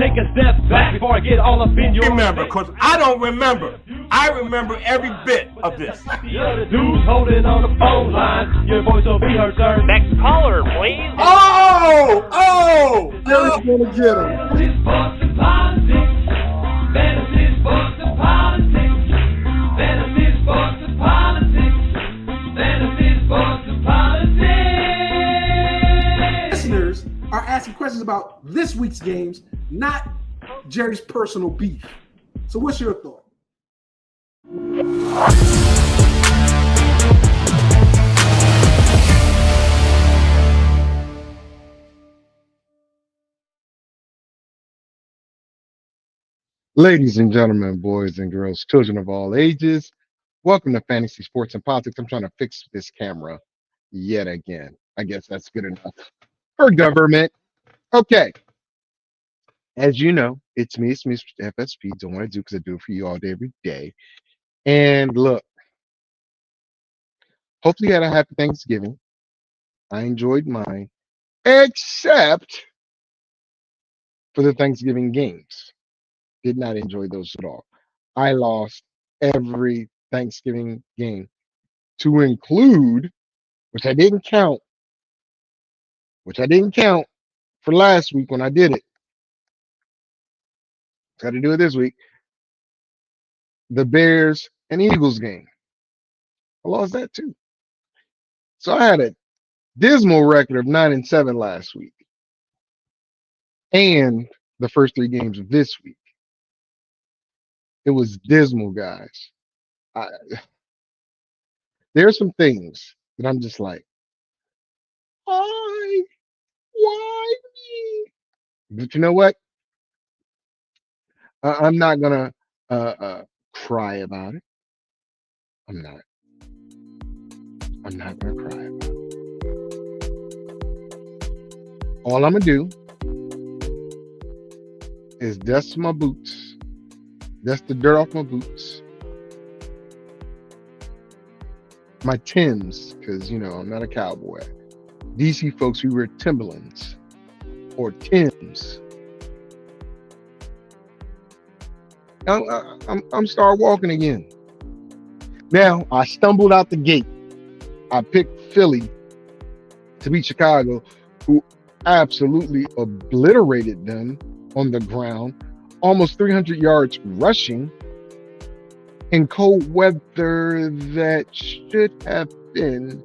take a step back before I get all up in your remember, because I don't remember. I remember every bit of this. You're the dudes holding on the phone line. Your voice will be heard, sir. Next caller, please. Jerry's gonna get him. Fantasy sports and politics. Fantasy sports and politics. Fantasy sports and politics. Fantasy sports and politics. Listeners are asking questions about this week's games, not Jerry's personal beef. So what's your thought? Ladies and gentlemen, boys and girls, children of all ages, welcome to Fantasy Sports and Politics. I'm trying to fix this camera yet again. I guess that's good enough for government. Okay. As you know, it's me, FSP. Don't want to do because I do it for you all day, every day. And look, hopefully you had a happy Thanksgiving. I enjoyed mine, except for the Thanksgiving games. Did not enjoy those at all. I lost every Thanksgiving game, to include, which I didn't count for last week when I did it. Got to do it this week. The Bears and Eagles game. I lost that too. So I had a dismal record of 9-7 last week. And the first 3 games of this week. It was dismal, guys. There's some things that I'm just like, why me? But you know what? I'm not gonna cry about it. I'm not gonna cry about it. All I'm gonna do is dust my boots. Dust the dirt off my boots. My Timbs, because, you know, I'm not a cowboy. DC folks, we wear Timberlands or Timbs. I'm start walking again. Now, I stumbled out the gate. I picked Philly to beat Chicago, who absolutely obliterated them on the ground. Almost 300 yards rushing in cold weather that should have been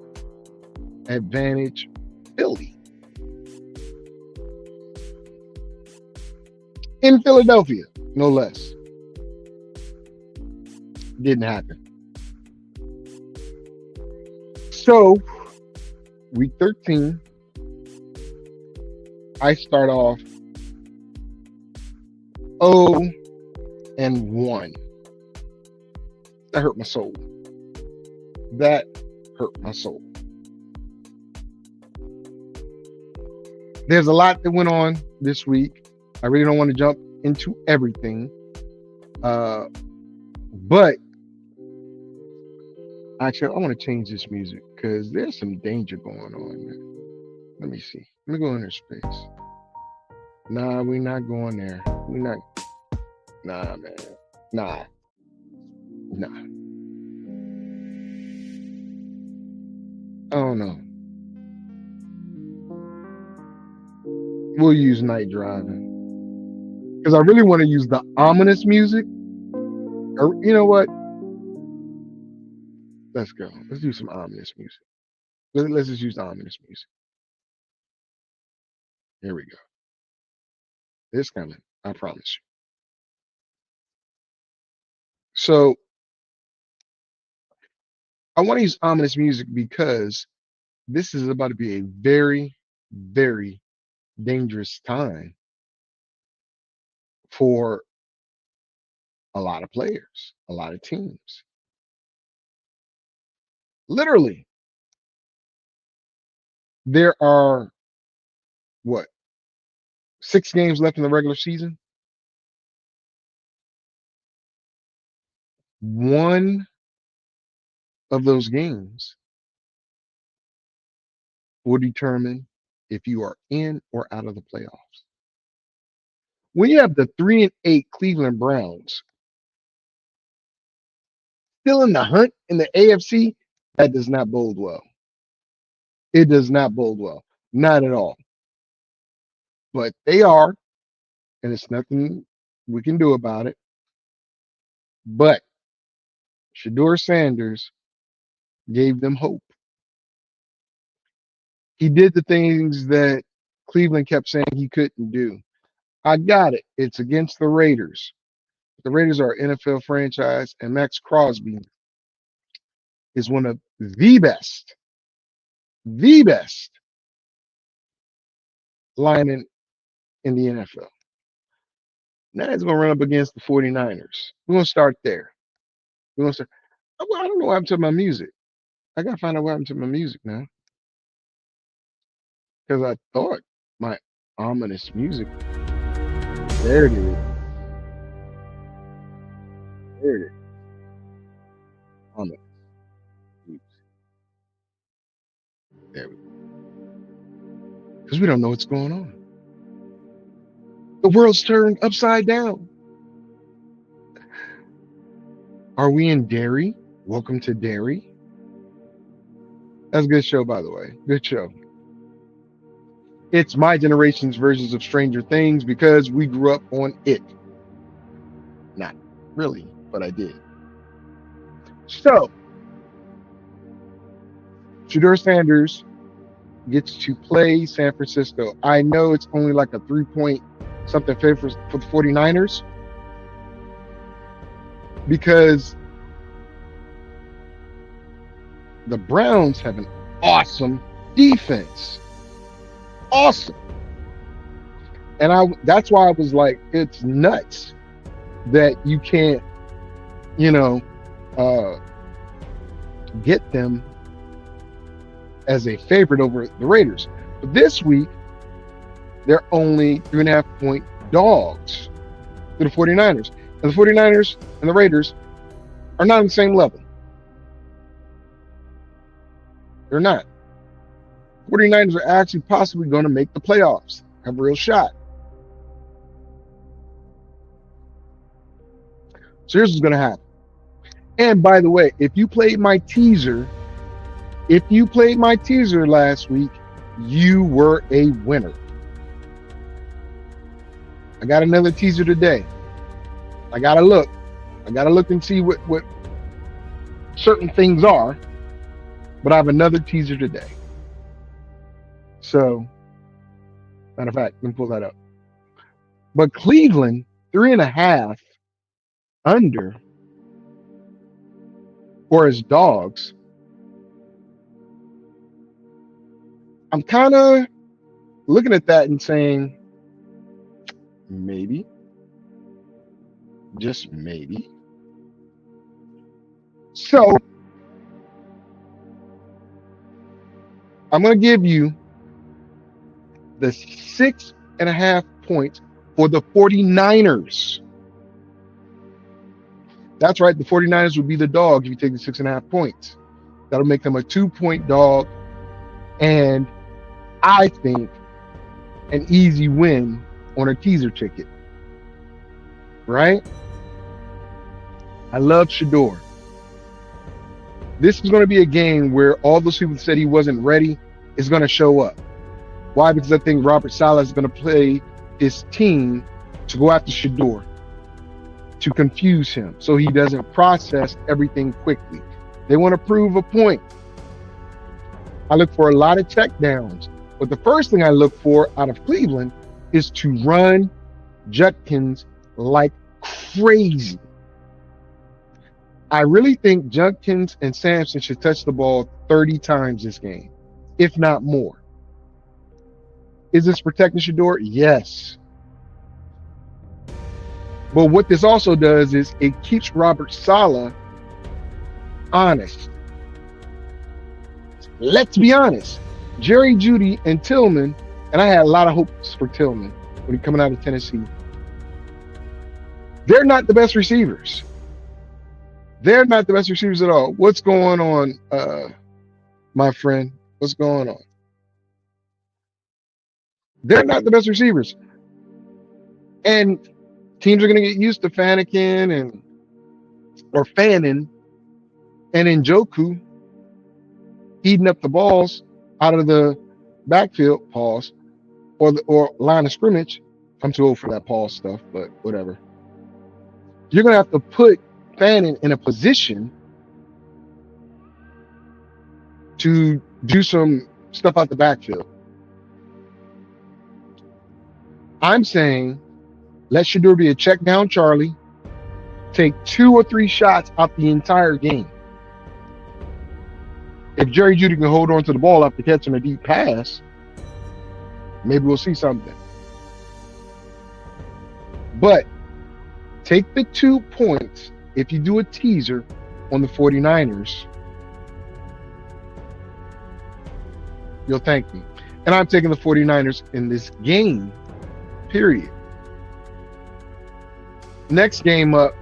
advantage Philly. In Philadelphia, no less. Didn't happen. So, week 13, I start off 0-1. That hurt my soul. That hurt my soul. There's a lot that went on this week. I really don't want to jump into everything. But actually, I want to change this music because there's some danger going on, man. Let me see. Let me go in their space. Nah, we're not going there. We're not. Nah, man. Nah. I don't know. We'll use night driving. Because I really want to use the ominous music. Or, you know what? Let's go. Let's do some ominous music. Let's just use the ominous music. Here we go. It's coming. I promise you. So, I want to use ominous music because this is about to be a very, very dangerous time for a lot of players, a lot of teams. Literally, there are, 6 games left in the regular season? One of those games will determine if you are in or out of the playoffs. When you have the 3-8 Cleveland Browns still in the hunt in the AFC, that does not bode well. It does not bode well. Not at all. But they are, and it's nothing we can do about it. But Shador Sanders gave them hope. He did the things that Cleveland kept saying he couldn't do. I got it. It's against the Raiders. The Raiders are an NFL franchise, and Max Crosby is one of the best linemen in the NFL. Now he's going to run up against the 49ers. We're going to start there. We're going to start. Well, I don't know what happened to my music. I got to find out what happened to my music now. Because I thought my ominous music. There it is. There it is. Ominous music. There we go. Because we don't know what's going on. The world's turned upside down. Are we in Derry? Welcome to Derry. That's a good show, by the way. Good show. It's my generation's versions of Stranger Things because we grew up on it. Not really, but I did. So, Shador Sanders gets to play San Francisco. I know it's only like a 3-point something favorite for the 49ers because the Browns have an awesome defense. Awesome. And that's why I was like, it's nuts that you can't, get them as a favorite over the Raiders. But this week, they're only 3.5-point dogs to the 49ers. And the 49ers and the Raiders are not on the same level. They're not. 49ers are actually possibly going to make the playoffs. Have a real shot. So here's what's going to happen. And by the way, if you played my teaser last week, you were a winner. I got another teaser today. I got to look and see what certain things are. But I have another teaser today. So, matter of fact, let me pull that up. But Cleveland, 3.5 under, or as dogs. I'm kind of looking at that and saying, maybe, just maybe. So, I'm going to give you the 6.5 points for the 49ers. That's right. The 49ers would be the dog if you take the 6.5 points. That'll make them a 2-point dog. And I think an easy win on a teaser ticket. Right? I love Shador. This is going to be a game where all those people said he wasn't ready is going to show up. Why? Because I think Robert Saleh is going to play his team to go after Shador, to confuse him so he doesn't process everything quickly. They want to prove a point. I look for a lot of check downs, but the first thing I look for out of Cleveland is to run Judkins like crazy. I really think Judkins and Sampson should touch the ball 30 times this game, if not more. Is this protecting Shador? Yes. But what this also does is it keeps Robert Saleh honest. Let's be honest. Jerry Jeudy and Tillman, and I had a lot of hopes for Tillman when he coming out of Tennessee. They're not the best receivers. They're not the best receivers at all. What's going on, my friend? What's going on? They're not the best receivers. And teams are going to get used to Fannin and Njoku eating up the balls out of the backfield, pause, or line of scrimmage. I'm too old for that pause stuff, but whatever. You're going to have to put Fannin in a position to do some stuff out the backfield. I'm saying let Shedeur be a check down Charlie, take 2 or 3 shots out the entire game. If Jerry Jeudy can hold on to the ball after catching a deep pass, maybe we'll see something. But take the 2 points if you do a teaser on the 49ers. You'll thank me. And I'm taking the 49ers in this game, period. Next game up,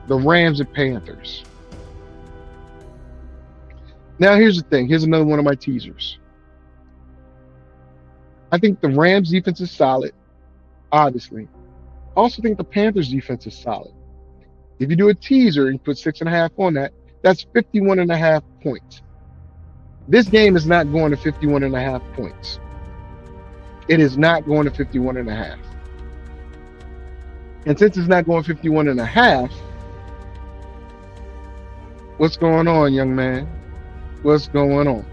the Rams and Panthers. Now, here's the thing. Here's another one of my teasers. I think the Rams defense is solid, obviously. I also think the Panthers defense is solid. If you do a teaser and put 6.5 on that, that's 51.5 points. This game is not going to 51.5 points. It is not going to 51.5. And since it's not going 51.5, what's going on, young man? What's going on?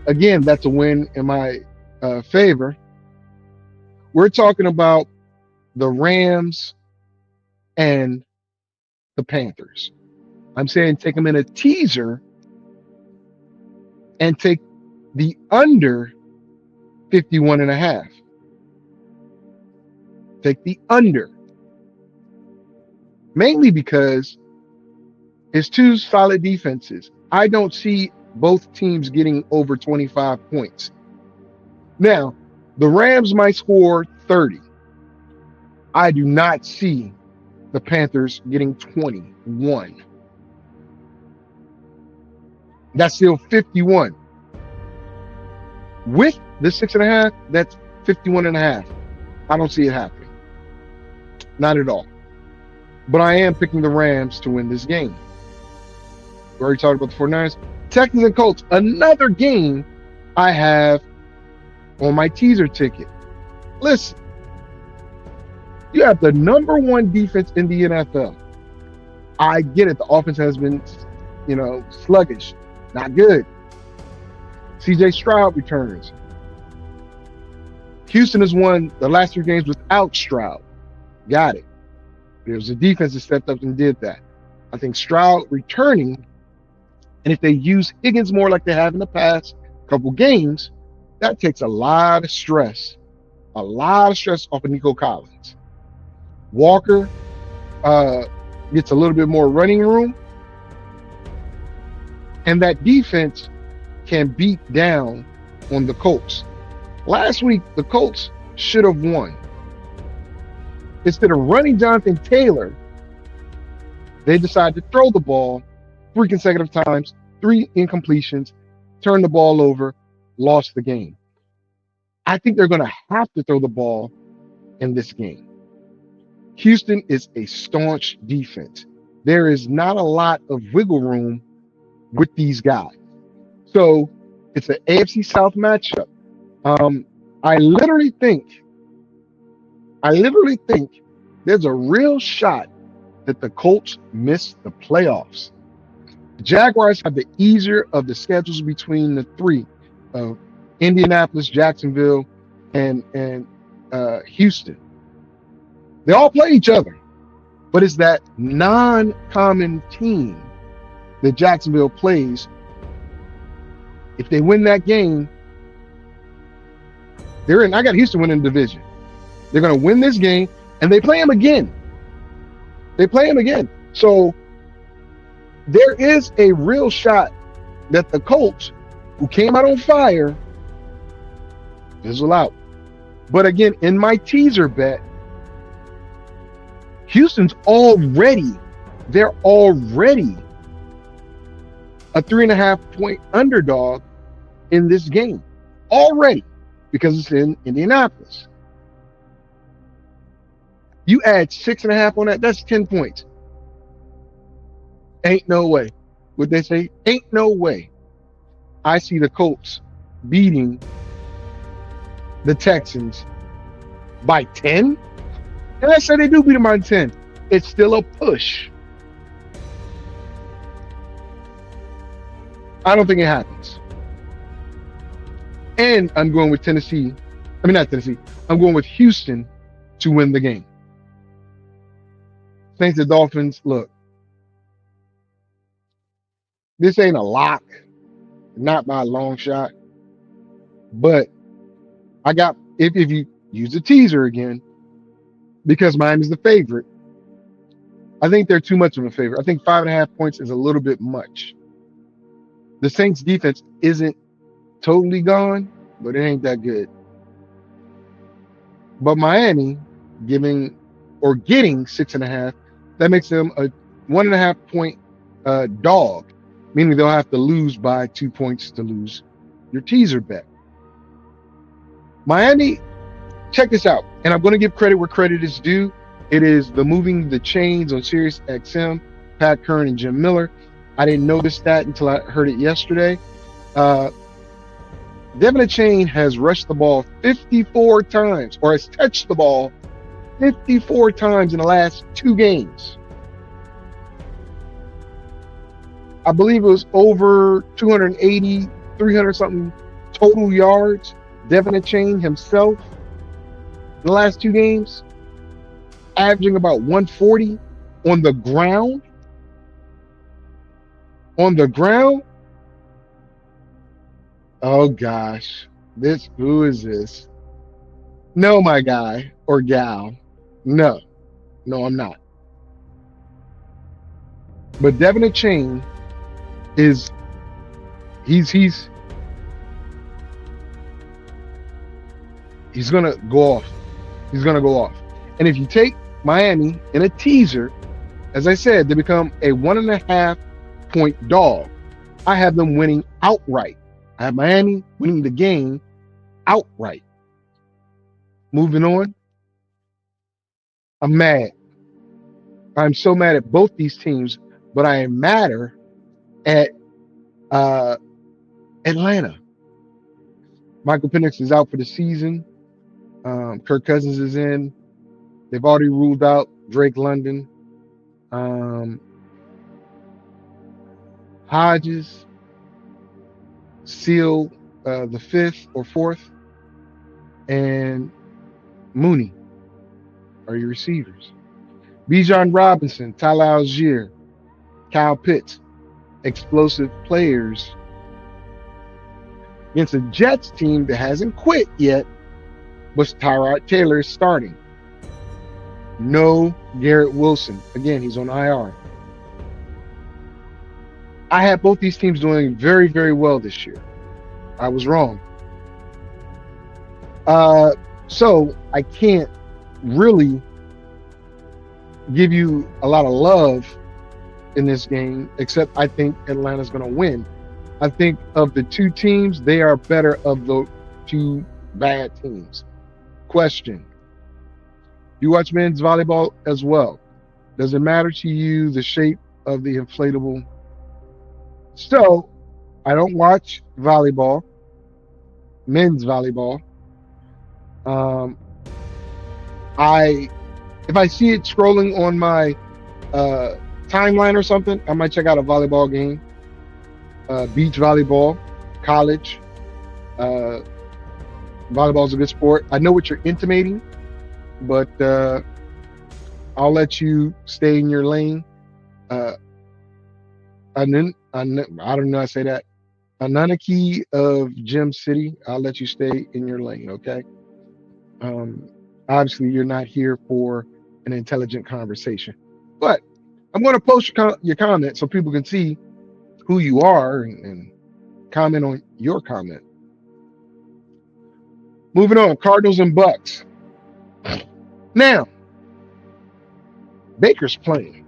Again, that's a win in my favor. We're talking about the Rams and the Panthers. I'm saying take them in a teaser and take the under 51.5. Take the under. Mainly because it's 2 solid defenses. I don't see both teams getting over 25 points. Now, the Rams might score 30. I do not see the Panthers getting 21. That's still 51. With the 6.5, that's 51.5. I don't see it happening. Not at all. But I am picking the Rams to win this game. We already talked about the 49ers. Texans and Colts, another game I have on my teaser ticket. Listen, you have the number 1 defense in the NFL. I get it. The offense has been, sluggish. Not good. CJ Stroud returns. Houston has won the last 3 games without Stroud. Got it. There's a defense that stepped up and did that. I think Stroud returning, and if they use Higgins more like they have in the past couple games, that takes a lot of stress off of Nico Collins. Walker gets a little bit more running room, and that defense can beat down on the Colts. Last week, the Colts should have won. Instead of running Jonathan Taylor, they decided to throw the ball 3 consecutive times, 3 incompletions, turned the ball over, lost the game. I think they're going to have to throw the ball in this game. Houston is a staunch defense. There is not a lot of wiggle room with these guys. So it's an AFC South matchup. I literally think there's a real shot that the Colts miss the playoffs. The Jaguars have the easier of the schedules between the 3 of Indianapolis, Jacksonville, and Houston. They all play each other, but it's that non-common team that Jacksonville plays. If they win that game, they're in. I got Houston winning the division. They're going to win this game, and they play them again. So there is a real shot that the Colts, who came out on fire, fizzle out. But again, in my teaser bet, Houston's already a 3.5 point underdog in this game. Already. because it's in Indianapolis. You add 6.5 on that, that's 10 points. Ain't no way. What they say? Ain't no way. I see the Colts beating the Texans by 10. And let's say they do beat them by 10. It's still a push. I don't think it happens. And I'm going with Tennessee. I mean, not Tennessee. I'm going with Houston to win the game. Saints and Dolphins, look. This ain't a lock. Not by a long shot. But I got, if you use the teaser again, because Miami's the favorite, I think they're too much of a favorite. I think 5.5 points is a little bit much. The Saints defense isn't totally gone, but it ain't that good. But Miami getting 6.5, that makes them a 1.5 point dog, meaning they'll have to lose by 2 points to lose your teaser bet. Miami, check this out, and I'm going to give credit where credit is due. It is the moving the chains on Sirius XM, Pat Kern and Jim Miller. I didn't notice that until I heard it yesterday. Devin Chain has rushed the ball 54 times, or has touched the ball 54 times in the last 2 games. I believe it was over 280, 300 something total yards. Devin Chain himself in the last 2 games, averaging about 140 on the ground. On the ground. Oh gosh, who is this? No, my guy or gal. No, I'm not. But Devin Chain is he's gonna go off. He's gonna go off. And if you take Miami in a teaser, as I said, they become a 1.5 point dog. I have them winning outright. I have Miami winning the game outright. Moving on. I'm mad. I'm so mad at both these teams, but I am madder at Atlanta. Michael Penix is out for the season. Kirk Cousins is in. They've already ruled out Drake London. Hodges, Seal, the 5th or 4th, and Mooney are your receivers. Bijan Robinson, Tyler Algier, Kyle Pitts, explosive players against a Jets team that hasn't quit yet, but Tyrod Taylor is starting. No Garrett Wilson. Again, he's on IR. I had both these teams doing very, very well this year. I was wrong. So I can't really give you a lot of love in this game, except I think Atlanta's going to win. I think of the 2 teams, they are better of the 2 bad teams. Question. You watch men's volleyball as well. Does it matter to you the shape of the inflatable? So, I don't watch volleyball, men's volleyball. If I see it scrolling on my timeline or something, I might check out a volleyball game. Beach volleyball, college. Volleyball is a good sport. I know what you're intimating, but I'll let you stay in your lane. I don't know how I say that. Ananaki of Gym City, I'll let you stay in your lane, okay? Obviously, you're not here for an intelligent conversation. But I'm going to post your comment so people can see who you are and comment on your comment. Moving on, Cardinals and Bucks. Now, Baker's playing.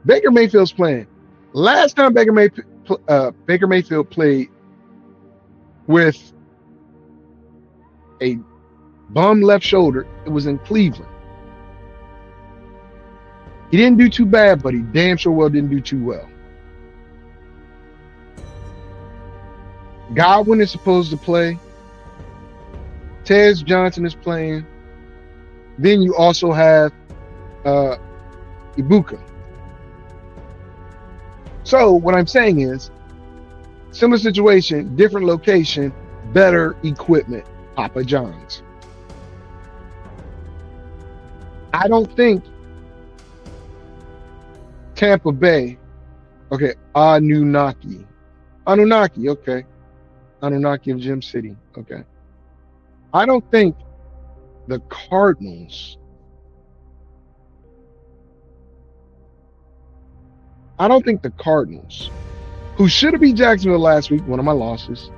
Baker Mayfield's playing. Last time Baker Mayfield played with a bum left shoulder. It was in Cleveland. He didn't do too bad, but he damn sure well didn't do too well. Godwin is supposed to play. Tez Johnson is playing. Then you also have Ibuka. So what I'm saying is, similar situation, different location, better equipment, Papa John's. I don't think Tampa Bay, okay, Anunnaki, okay. Anunnaki of Gym City, okay. I don't think the Cardinals, who should have beat Jacksonville last week, one of my losses,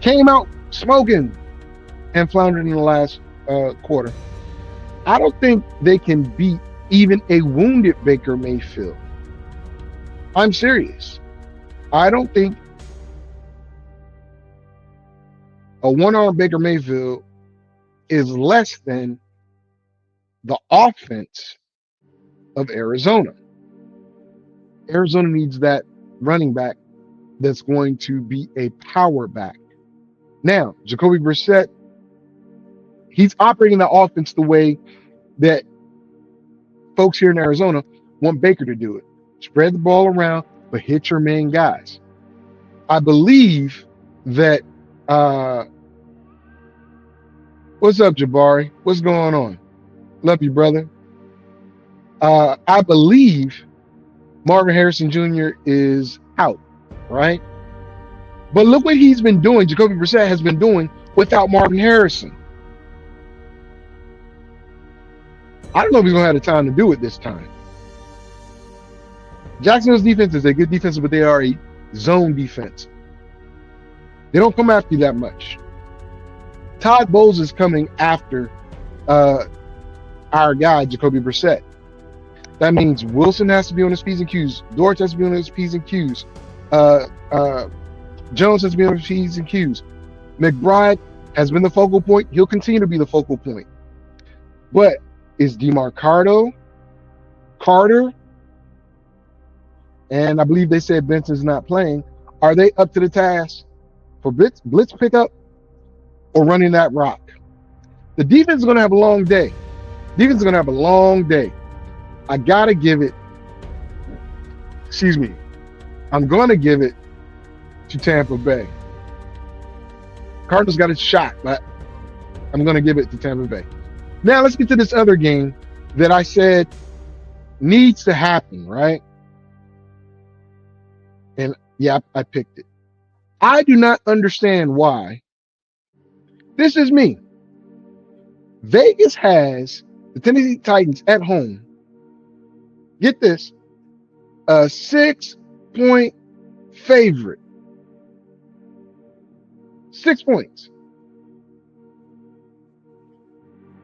came out smoking and floundered in the last quarter. I don't think they can beat even a wounded Baker Mayfield. I'm serious. I don't think a one-armed Baker Mayfield is less than the offense of Arizona. Arizona needs that running back that's going to be a power back. Now, Jacoby Brissett, he's operating the offense the way that folks here in Arizona want Baker to do it. Spread the ball around, but hit your main guys. I believe that what's up, Jabari? What's going on? Love you, brother. I believe Marvin Harrison Jr. is out, right? But look what he's been doing, Jacoby Brissett has been doing without Marvin Harrison. I don't know if he's going to have the time to do it this time. Jacksonville's defense is a good defense, but they are a zone defense. They don't come after you that much. Todd Bowles is coming after our guy, Jacoby Brissett. That means Wilson has to be on his P's and Q's. Dortch has to be on his P's and Q's. Jones has to be on his P's and Q's. McBride has been the focal point. He'll continue to be the focal point. But is DeMarcado, Carter, and I believe they said Benson's not playing, are they up to the task for blitz pickup or running that rock? The defense is going to have a long day. I got to give it, I'm going to give it to Tampa Bay. Cardinals got a shot, but I'm going to give it to Tampa Bay. Now let's get to this other game that I said needs to happen, right? And yeah, I picked it. I do not understand why. This is me. Vegas has the Tennessee Titans at home. Get this, a 6-point favorite. 6 points.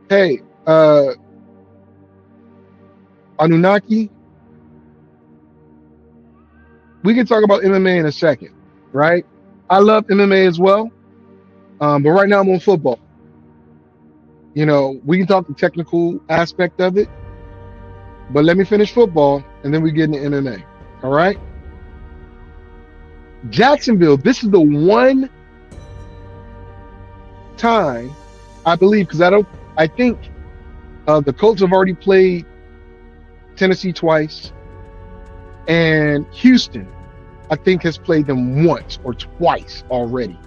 Hey, Anunnaki, we can talk about MMA in a second, right? I love MMA as well, but right now I'm on football. You know, we can talk the technical aspect of it, but let me finish football, and then we get into MMA, all right? Jacksonville, this is the one time, I believe, because I think the Colts have already played Tennessee twice, and Houston, I think, has played them once or twice already.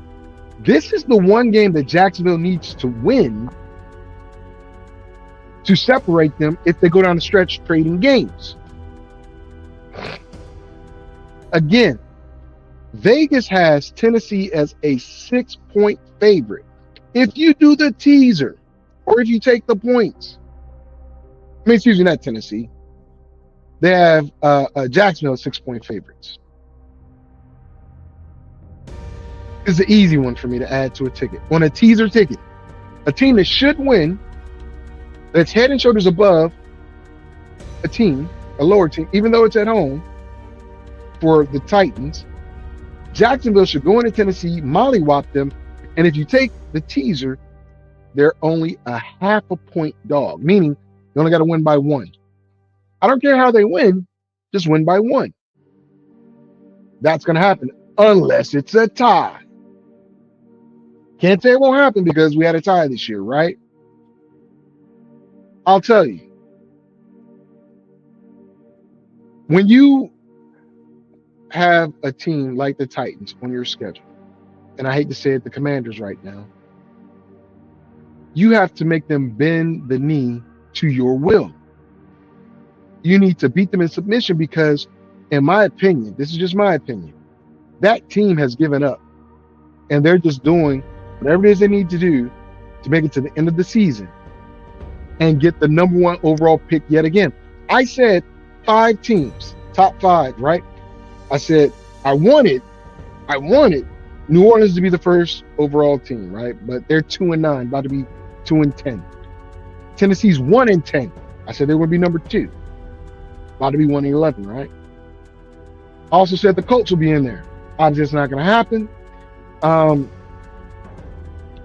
This is the one game that Jacksonville needs to win to separate them if they go down the stretch trading games. Again, Vegas has Tennessee as a 6-point favorite. If you do the teaser, or if you take the points, not Tennessee, they have Jacksonville as 6-point favorites. It's an easy one for me to add to a ticket. On a teaser ticket, a team that should win, that's head and shoulders above a lower team, even though it's at home for the Titans, Jacksonville should go into Tennessee, mollywop them, and if you take the teaser, they're only a half a point dog, meaning you only got to win by 1. I don't care how they win, just win by 1. That's going to happen unless it's a tie. Can't say it won't happen because we had a tie this year, right? I'll tell you. When you have a team like the Titans on your schedule, and I hate to say it, the Commanders right now, you have to make them bend the knee to your will. You need to beat them in submission because, in my opinion, this is just my opinion, that team has given up and they're just doing whatever it is they need to do to make it to the end of the season and get the #1 overall pick yet again. I said 5 teams, top 5, right? I said I wanted New Orleans to be the first overall team, right? But they're 2-9, about to be 2-10. Tennessee's 1-10. I said they would be #2, about to be 1-11, right? I also said the Colts will be in there. Obviously, it's not going to happen.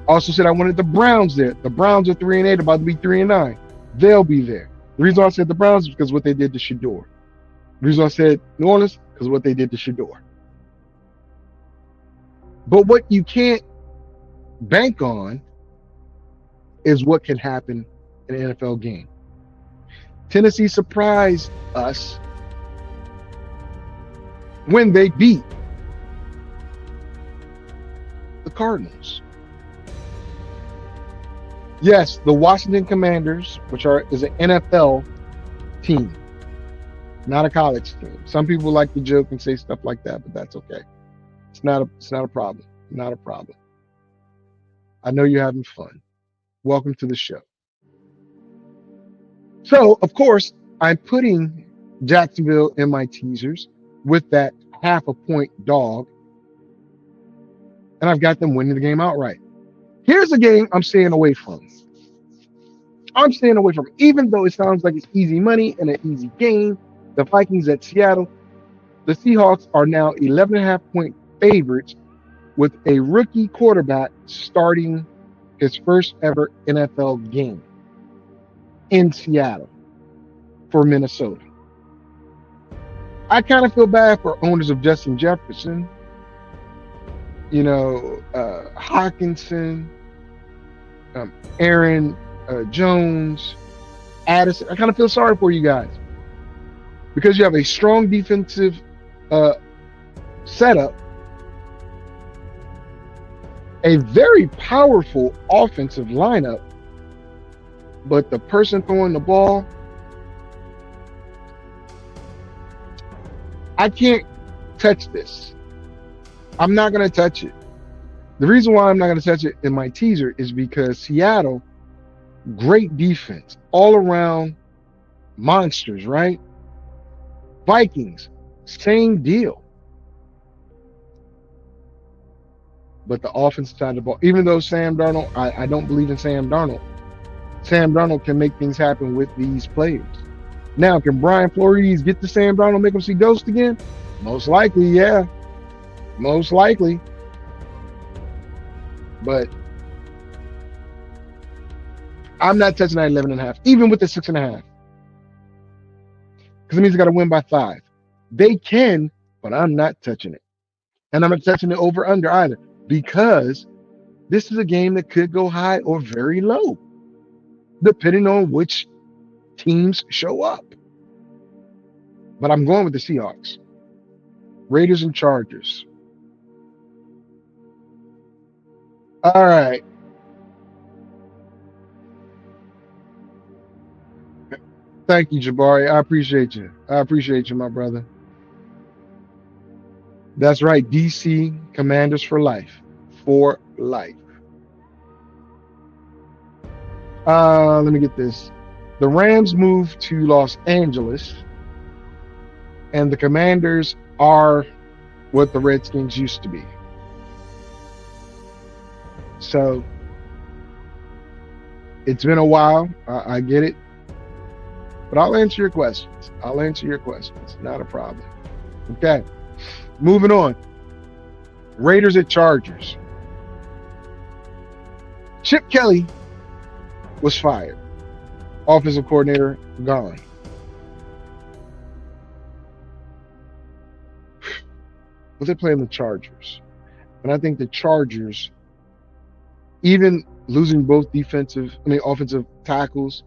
Also said I wanted the Browns there. The Browns are 3-8, about to be 3-9. They'll be there. The reason I said the Browns is because of what they did to Shador. The reason I said New Orleans because of what they did to Shador. But what you can't bank on is what can happen in an NFL game. Tennessee surprised us when they beat the Cardinals. Yes, the Washington Commanders, which is an NFL team, not a college team. Some people like to joke and say stuff like that, but that's okay. It's not a problem. Not a problem. I know you're having fun. Welcome to the show. So, of course, I'm putting Jacksonville in my teasers with that half a point dog, and I've got them winning the game outright. Here's a game I'm staying away from. Even though it sounds like it's easy money and an easy game. The Vikings at Seattle. The Seahawks are now 11.5-point favorites with a rookie quarterback starting his first ever NFL game in Seattle for Minnesota. I kind of feel bad for owners of Justin Jefferson, Hawkinson, Aaron Jones, Addison. I kind of feel sorry for you guys because you have a strong defensive setup, a very powerful offensive lineup, but the person throwing the ball, I can't touch this. I'm not going to touch it. The reason why I'm not going to touch it in my teaser is because Seattle, great defense, all around monsters, right? Vikings, same deal. But the offensive side of the ball, even though Sam Darnold, I don't believe in Sam Darnold. Sam Darnold can make things happen with these players. Now, can Brian Flores get to Sam Darnold, make him see ghosts again? Most likely, yeah. Most likely. But I'm not touching that 11.5, even with the 6.5. Because it means I got to win by 5. They can, but I'm not touching it. And I'm not touching it over under either. Because this is a game that could go high or very low, depending on which teams show up. But I'm going with the Seahawks. Raiders and Chargers. All right. Thank you, Jabari. I appreciate you. My brother. That's right. DC Commanders for life. For life. Let me get this. The Rams moved to Los Angeles, and the Commanders are what the Redskins used to be. So it's been a while. I get it. But I'll answer your questions. Not a problem. Okay. Moving on. Raiders at Chargers. Chip Kelly was fired. Offensive coordinator gone. But they're playing the Chargers. And I think the Chargers, even losing both offensive tackles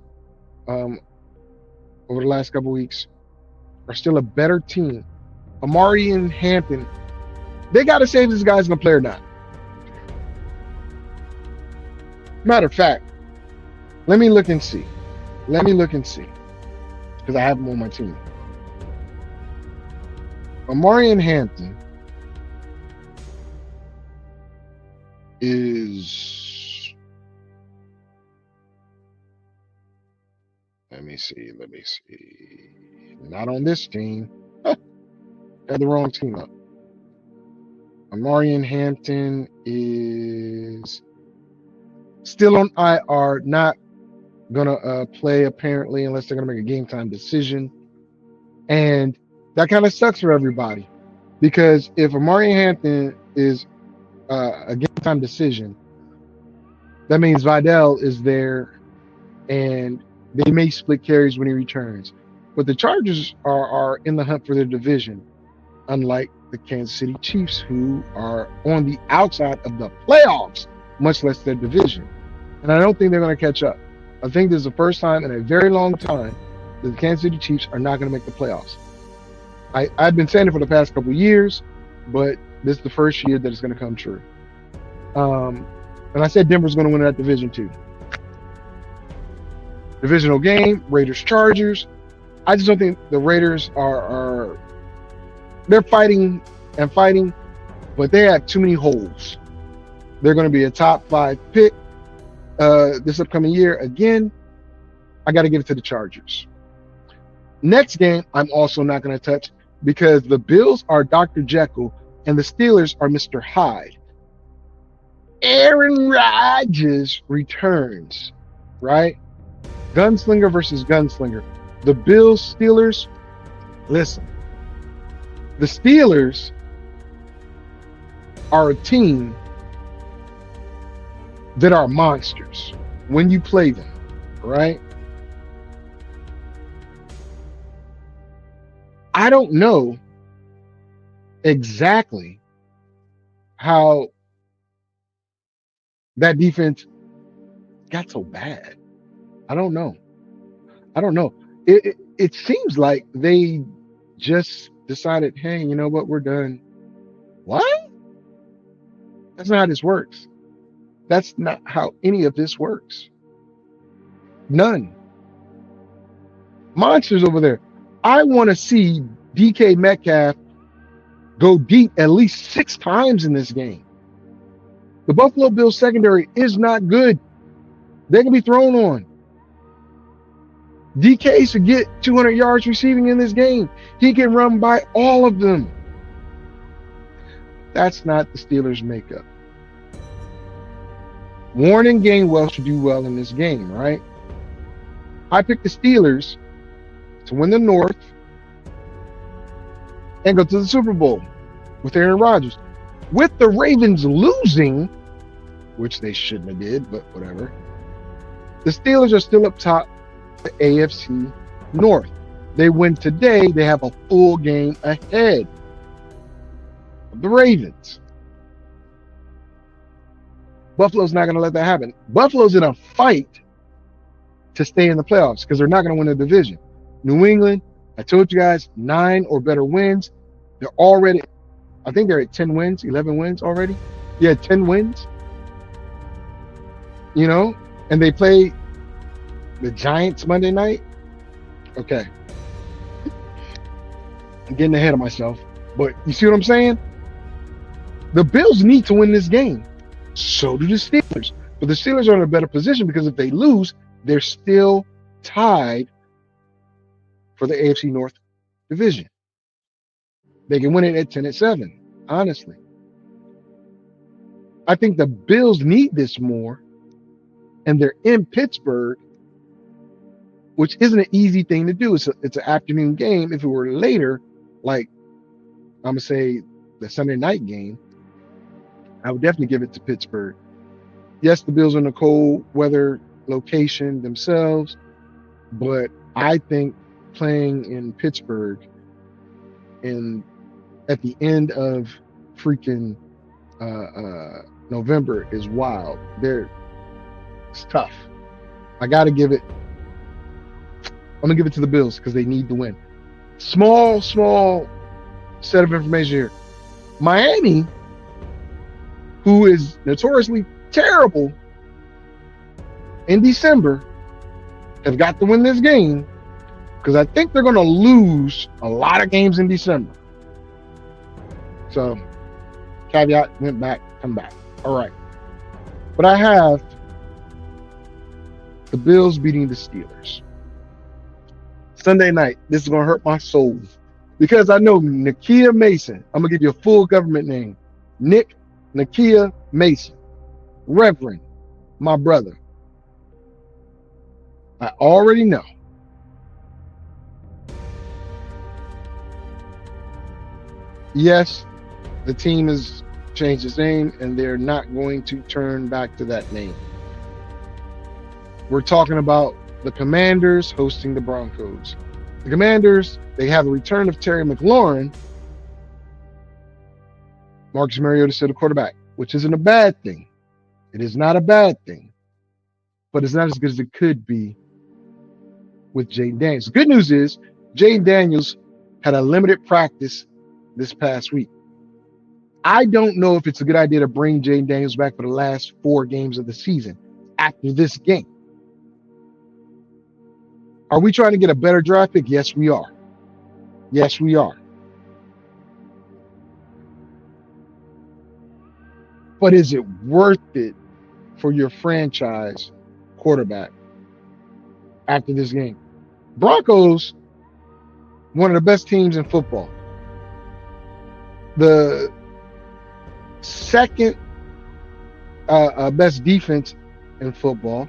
over the last couple weeks, are still a better team. Amari and Hampton, they got to say if this guy's going to play or not. Matter of fact, let me look and see. Because I have him on my team. Amari and Hampton is, let me see. Not on this team. Had the wrong team up. Amari and Hampton is still on IR, not gonna play apparently unless they're gonna make a game time decision. And that kind of sucks for everybody, because if Amari Hampton is a game time decision, that means Vidal is there and they may split carries when he returns. But the Chargers are in the hunt for their division, unlike the Kansas City Chiefs, who are on the outside of the playoffs, much less their division. And I don't think they're going to catch up. I think this is the first time in a very long time that the Kansas City Chiefs are not going to make the playoffs. I've been saying it for the past couple of years, but this is the first year that it's going to come true. And I said Denver's going to win that division too. Divisional game, Raiders-Chargers. I just don't think the Raiders are they're fighting, but they have too many holes. They're going to be a top 5 pick this upcoming year. Again, I got to give it to the Chargers. Next game, I'm also not going to touch, because the Bills are Dr. Jekyll and the Steelers are Mr. Hyde. Aaron Rodgers returns, right? Gunslinger versus gunslinger. The Bills, Steelers, listen. The Steelers are a team that are monsters when you play them, right? I don't know exactly how that defense got so bad. I don't know. It seems like they just decided, hey, you know what, we're done. What? That's not how this works. That's not how any of this works. None. Monsters over there. I want to see DK Metcalf go deep at least 6 times in this game. The Buffalo Bills secondary is not good. They can be thrown on. DK should get 200 yards receiving in this game. He can run by all of them. That's not the Steelers' makeup. Warren and Gainwell should do well in this game, right? I picked the Steelers to win the North and go to the Super Bowl with Aaron Rodgers. With the Ravens losing, which they shouldn't have did, but whatever, the Steelers are still up top the AFC North. They win today, they have a full game ahead of the Ravens. Buffalo's not going to let that happen. Buffalo's in a fight to stay in the playoffs because they're not going to win the division. New England, I told you guys, 9 or better wins. They're already, I think they're at 10 wins, 11 wins already. Yeah, 10 wins. You know, and they play the Giants Monday night. Okay. I'm getting ahead of myself. But you see what I'm saying? The Bills need to win this game. So do the Steelers. But the Steelers are in a better position because if they lose, they're still tied for the AFC North division. They can win it at 10-7, honestly. I think the Bills need this more, and they're in Pittsburgh, which isn't an easy thing to do. It's an afternoon game. If it were later, like I'm going to say the Sunday night game, I would definitely give it to Pittsburgh. Yes, the Bills are in a cold weather location themselves, but I think playing in Pittsburgh at the end of freaking November is wild. It's tough. I'm gonna give it to the Bills because they need to win. Small set of information here. Miami, who is notoriously terrible in December, have got to win this game because I think they're going to lose a lot of games in December. So, caveat, went back, come back. All right. But I have the Bills beating the Steelers. Sunday night, this is going to hurt my soul because I know Nakia Mason. I'm going to give you a full government name. Nick Nakia Mason. Reverend, my brother. I already know. Yes, the team has changed its name and they're not going to turn back to that name. We're talking about the Commanders hosting the Broncos. The Commanders, they have a return of Terry McLaurin. Marcus Mariota said a quarterback, which isn't a bad thing. It is not a bad thing, but it's not as good as it could be with Jaden Daniels. The good news is Jaden Daniels had a limited practice this past week. I don't know if it's a good idea to bring Jaden Daniels back for the last 4 games of the season after this game. Are we trying to get a better draft pick? Yes, we are. Yes, we are. But is it worth it for your franchise quarterback after this game? Broncos, one of the best teams in football. The second best defense in football.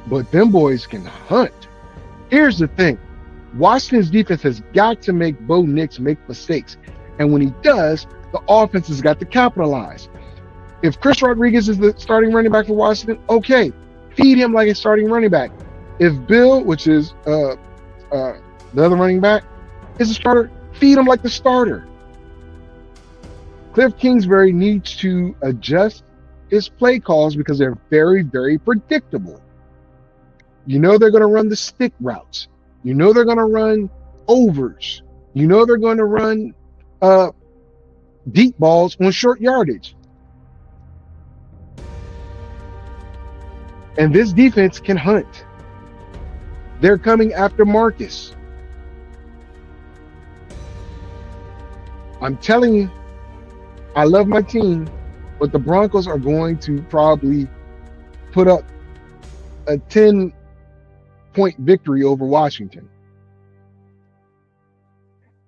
But them boys can hunt. Here's the thing. Washington's defense has got to make Bo Nix make mistakes. And when he does, the offense has got to capitalize. If Chris Rodriguez is the starting running back for Washington, okay, feed him like a starting running back. If Bill, which is the other running back, is a starter, feed him like the starter. Cliff Kingsbury needs to adjust his play calls because they're very, very predictable. You know they're going to run the stick routes. You know they're going to run overs. You know they're going to run deep balls on short yardage. And this defense can hunt. They're coming after Marcus. I'm telling you, I love my team, but the Broncos are going to probably put up a 10-point victory over Washington.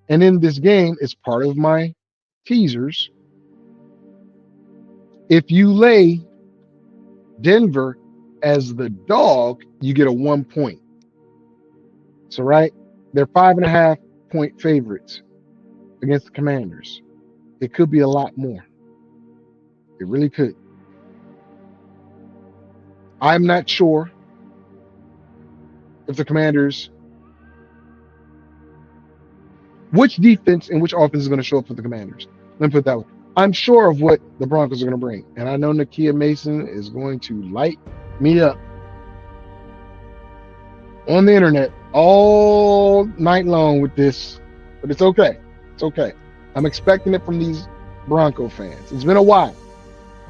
And in this game, it's part of my teasers. If you lay Denver as the dog, you get a 1 point. So, right, they're 5.5-point favorites against the Commanders. It could be a lot more. It really could. I'm not sure if the Commanders, which defense and which offense is going to show up for the Commanders. Let me put it that way. I'm sure of what the Broncos are going to bring. And I know Nakia Mason is going to light me up on the internet all night long with this, but it's okay. It's okay. I'm expecting it from these Bronco fans. It's been a while.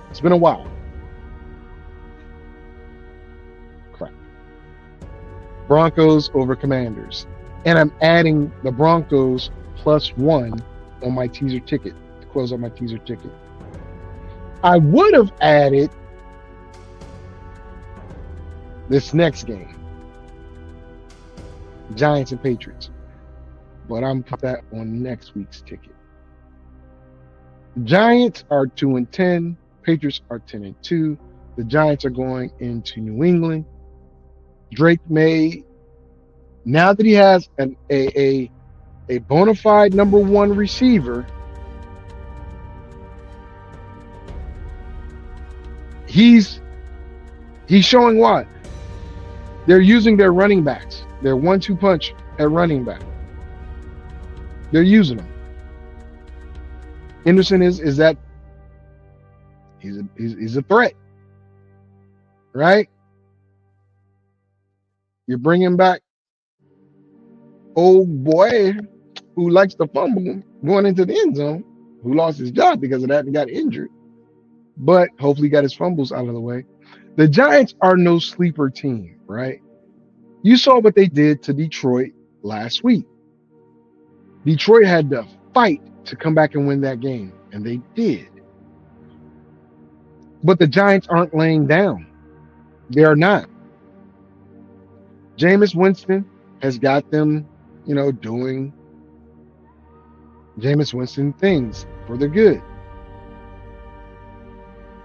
It's been a while. Crap. Broncos over Commanders. And I'm adding the Broncos +1 on my teaser ticket to close out my teaser ticket. I would have added this next game, Giants and Patriots, but I'm put that on next week's ticket. The Giants are 2-10. Patriots are 10-2. The Giants are going into New England. Drake May, now that he has a bona fide number 1 receiver, He's showing what? They're using their running backs. Their 1-2 punch at running back. They're using them. Henderson is that he's a threat, right? You're bringing back old boy who likes to fumble going into the end zone, who lost his job because of that and got injured, but hopefully got his fumbles out of the way. The Giants are no sleeper team, right? You saw what they did to Detroit last week. Detroit had to fight to come back and win that game, and they did. But the Giants aren't laying down. They are not. Jameis Winston has got them, doing Jameis Winston things for the good.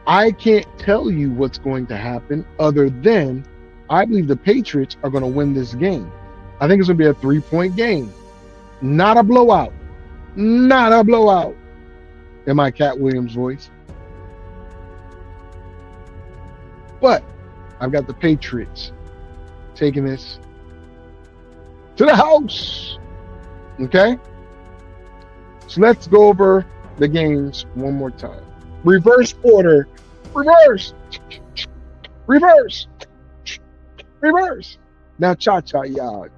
I can't tell you what's going to happen other than I believe the Patriots are going to win this game. I think it's going to be a 3-point game. Not a blowout. Not a blowout. In my Cat Williams voice. But I've got the Patriots taking this to the house. Okay? So let's go over the games one more time. Reverse order. Reverse. Reverse. Reverse. Now cha-cha, y'all.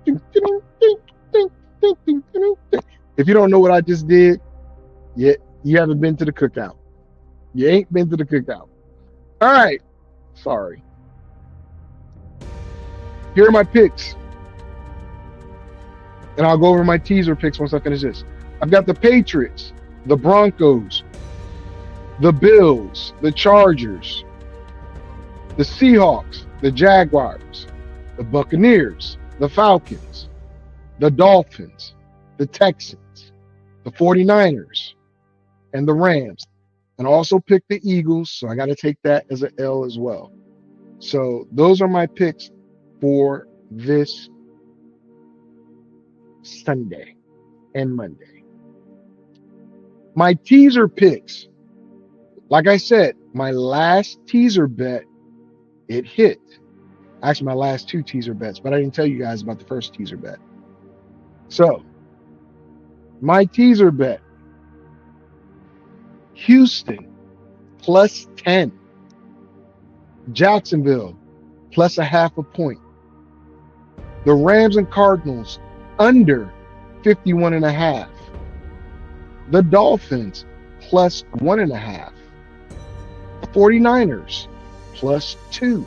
If you don't know what I just did, yet you haven't been to the cookout. You ain't been to the cookout. All right. Sorry. Here are my picks. And I'll go over my teaser picks once I finish this. I've got the Patriots, the Broncos, the Bills, the Chargers, the Seahawks, the Jaguars, the Buccaneers, the Falcons, the Dolphins, the Texans, the 49ers, and the Rams. And I also picked the Eagles, so I got to take that as an L as well. So those are my picks for this Sunday and Monday. My teaser picks, like I said, my last teaser bet, it hit. Actually, my last 2 teaser bets, but I didn't tell you guys about the first teaser bet. So, my teaser bet, Houston plus 10. Jacksonville plus a half a point. The Rams and Cardinals under 51.5. The Dolphins plus 1.5. 49ers plus 2.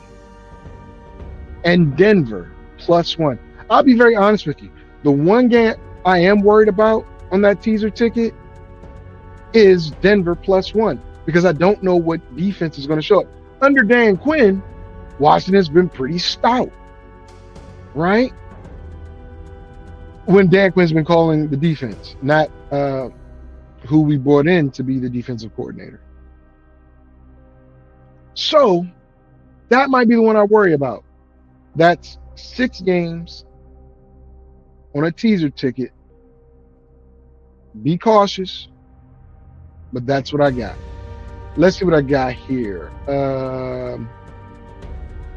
And Denver plus 1. I'll be very honest with you. The one game I am worried about on that teaser ticket is Denver plus 1, because I don't know what defense is going to show up. Under Dan Quinn, Washington's been pretty stout, right? When Dan Quinn's been calling the defense, not who we brought in to be the defensive coordinator. So that might be the one I worry about. That's 6 games on a teaser ticket. Be cautious, but that's what I got. Let's see what I got here.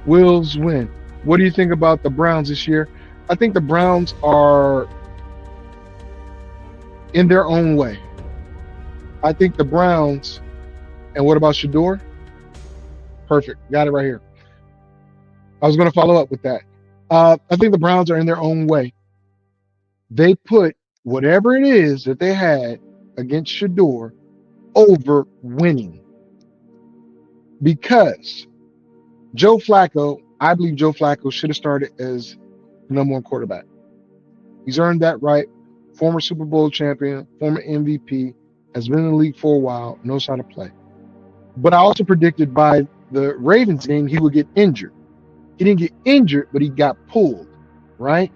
Wills win. What do you think about the Browns this year? I think the Browns are in their own way. I think the Browns, and what about Shador? Perfect. Got it right here. I was going to follow up with that. I think the Browns are in their own way. They put whatever it is that they had against Shador over winning. Because Joe Flacco, I believe Joe Flacco should have started as the number 1 quarterback. He's earned that right. Former Super Bowl champion, former MVP, has been in the league for a while, knows how to play. But I also predicted by the Ravens game he would get injured. He didn't get injured, but he got pulled, right?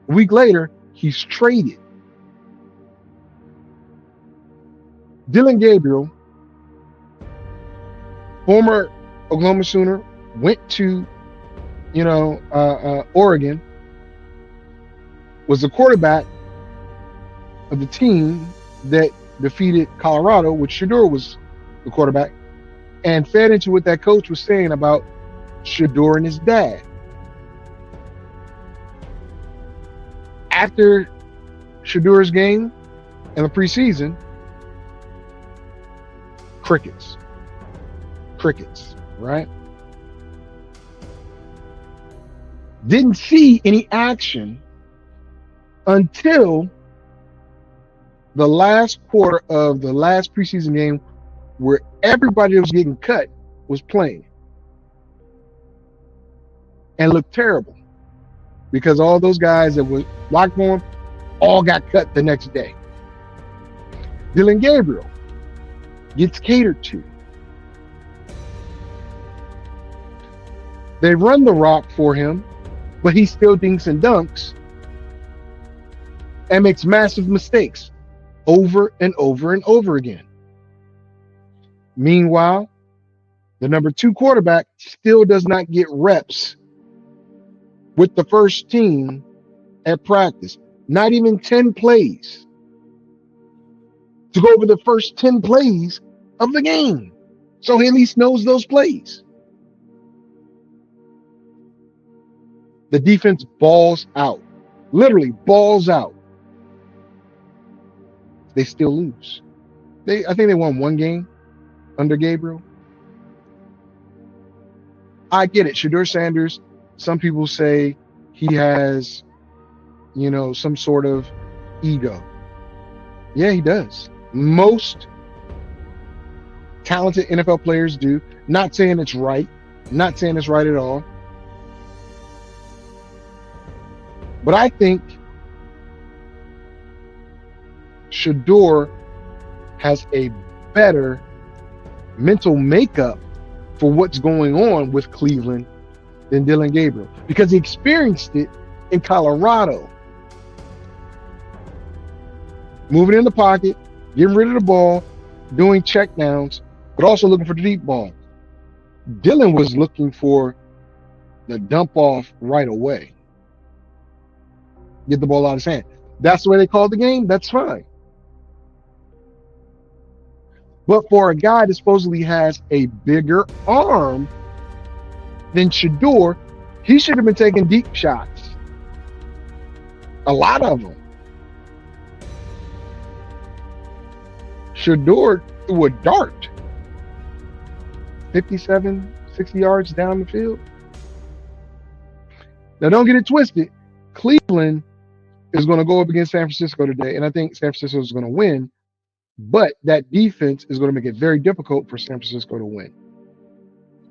A week later, he's traded. Dylan Gabriel, former Oklahoma Sooner, went to, Oregon, was the quarterback of the team that defeated Colorado, which Shador was the quarterback, and fed into what that coach was saying about Shador and his dad. After Shador's game in the preseason, crickets, right? Didn't see any action until the last quarter of the last preseason game, where everybody that was getting cut was playing and looked terrible because all those guys that were locked for him all got cut the next day. Dylan Gabriel gets catered to. They run the rock for him, but he still dinks and dunks and makes massive mistakes over and over and over again. Meanwhile, the number 2 quarterback still does not get reps with the first team at practice. Not even 10 plays to go over the first 10 plays of the game. So he at least knows those plays. The defense balls out, literally balls out. They still lose. I think they won 1 game under Gabriel. I get it. Shador Sanders, some people say he has, some sort of ego. Yeah, he does. Most talented NFL players do. Not saying it's right. Not saying it's right at all. But I think Shador has a better mental makeup for what's going on with Cleveland than Dylan Gabriel, because he experienced it in Colorado. Moving in the pocket, getting rid of the ball, doing checkdowns, but also looking for the deep ball. Dylan was looking for the dump off right away. Get the ball out of his hand. That's the way they called the game. That's fine. But for a guy that supposedly has a bigger arm than Shador, he should have been taking deep shots. A lot of them. Shador threw a dart 57, 60 yards down the field. Now, don't get it twisted. Cleveland is going to go up against San Francisco today, and I think San Francisco is going to win. But that defense is going to make it very difficult for San Francisco to win.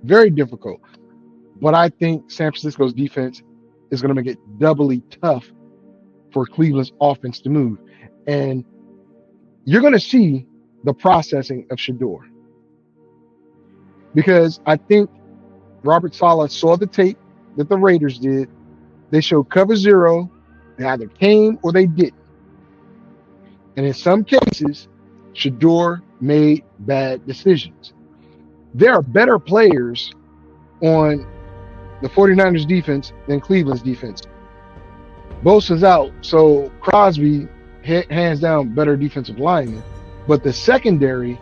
Very difficult. But I think San Francisco's defense is going to make it doubly tough for Cleveland's offense to move. And you're going to see the processing of Shador. Because I think Robert Saleh saw the tape that the Raiders did. They showed cover 0. They either came or they didn't. And in some cases, Shador made bad decisions. There are better players on the 49ers defense than Cleveland's defense. Bosa's out, so Crosby, hands down, better defensive lineman. But the secondary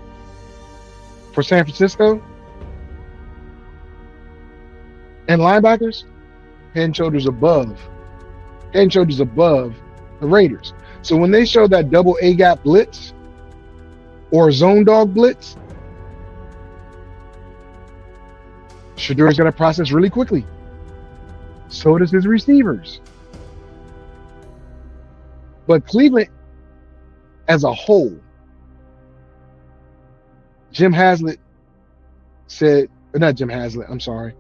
for San Francisco and linebackers, head and shoulders above the Raiders. So when they show that double A-gap blitz or zone dog blitz, Shador's got to process really quickly. So does his receivers. But Cleveland as a whole, Jim Haslett said, not Jim Haslett, I'm sorry.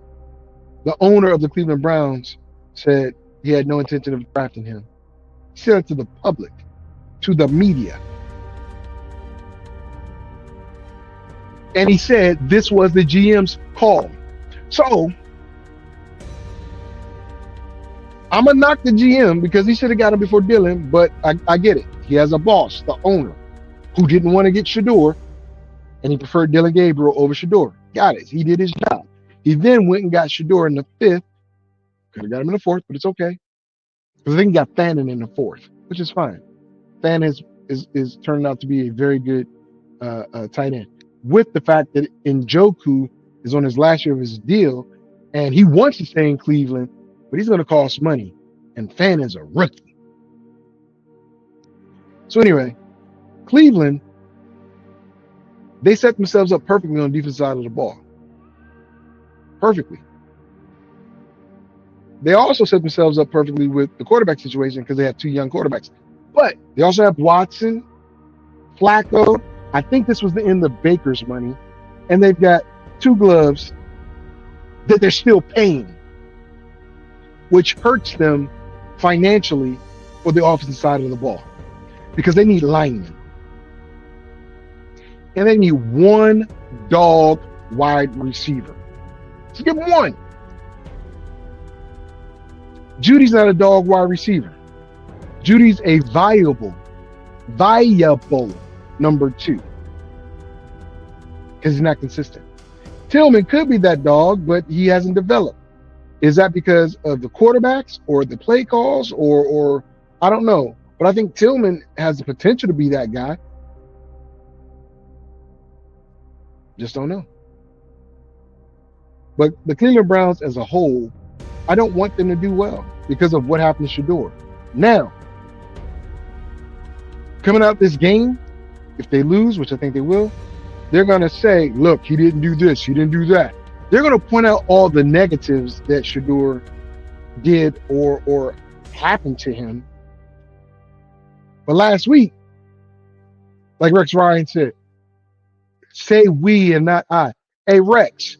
The owner of the Cleveland Browns said he had no intention of drafting him. He said it to the public, to the media. And he said this was the GM's call. So I'm going to knock the GM because he should have got him before Dylan, but I get it. He has a boss, the owner, who didn't want to get Shador, and he preferred Dylan Gabriel over Shador. Got it. He did his job. He then went and got Shador in the 5th. Could have got him in the 4th, but it's okay. Because I think he got Fannin in the 4th, which is fine. Fannin is turning out to be a very good tight end. with the fact that Njoku is on his last year of his deal and he wants to stay in Cleveland, but he's going to cost money. And Fan is a rookie. So anyway, Cleveland, they set themselves up perfectly on the defensive side of the ball. Perfectly. They also set themselves up perfectly with the quarterback situation because they have 2 young quarterbacks. But they also have Watson, Flacco. I think this was the end of Baker's money. And they've got 2 gloves that they're still paying, which hurts them financially for the offensive side of the ball because they need linemen. And they need 1 dog wide receiver. So give them 1. Judy's not a dog wide receiver. Judy's a viable number 2 because he's not consistent. Tillman could be that dog, but he hasn't developed. Is that because of the quarterbacks or the play calls or I don't know. But I think Tillman has the potential to be that guy. Just don't know. But the Cleveland Browns as a whole, I don't want them to do well because of what happened to Shedeur. Now, coming out this game, if they lose, which I think they will, they're going to say, look, he didn't do this, he didn't do that. They're going to point out all the negatives that Shedeur did or happened to him. But last week, like Rex Ryan said, say we and not I. Hey, Rex,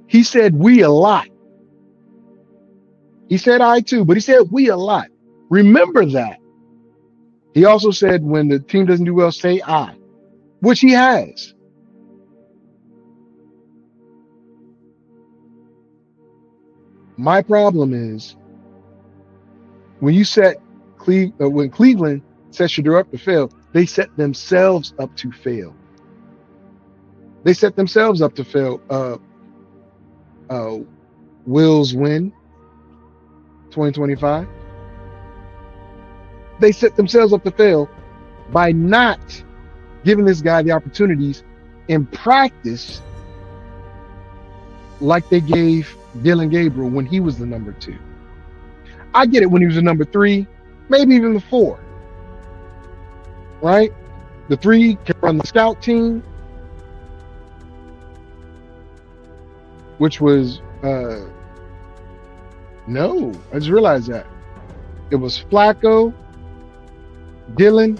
he said we a lot. He said I too, but he said we a lot. Remember that. He also said when the team doesn't do well, say I, which he has. My problem is when you set when Cleveland set Shedeur up to fail, they set themselves up to fail. They set themselves up to fail. Wills win 2025. They set themselves up to fail by not giving this guy the opportunities in practice like they gave Dylan Gabriel when he was the number 2. I get it when he was the number 3, maybe even the 4. Right? The 3 can run the scout team, which was no, I just realized that. It was Flacco, Dylan,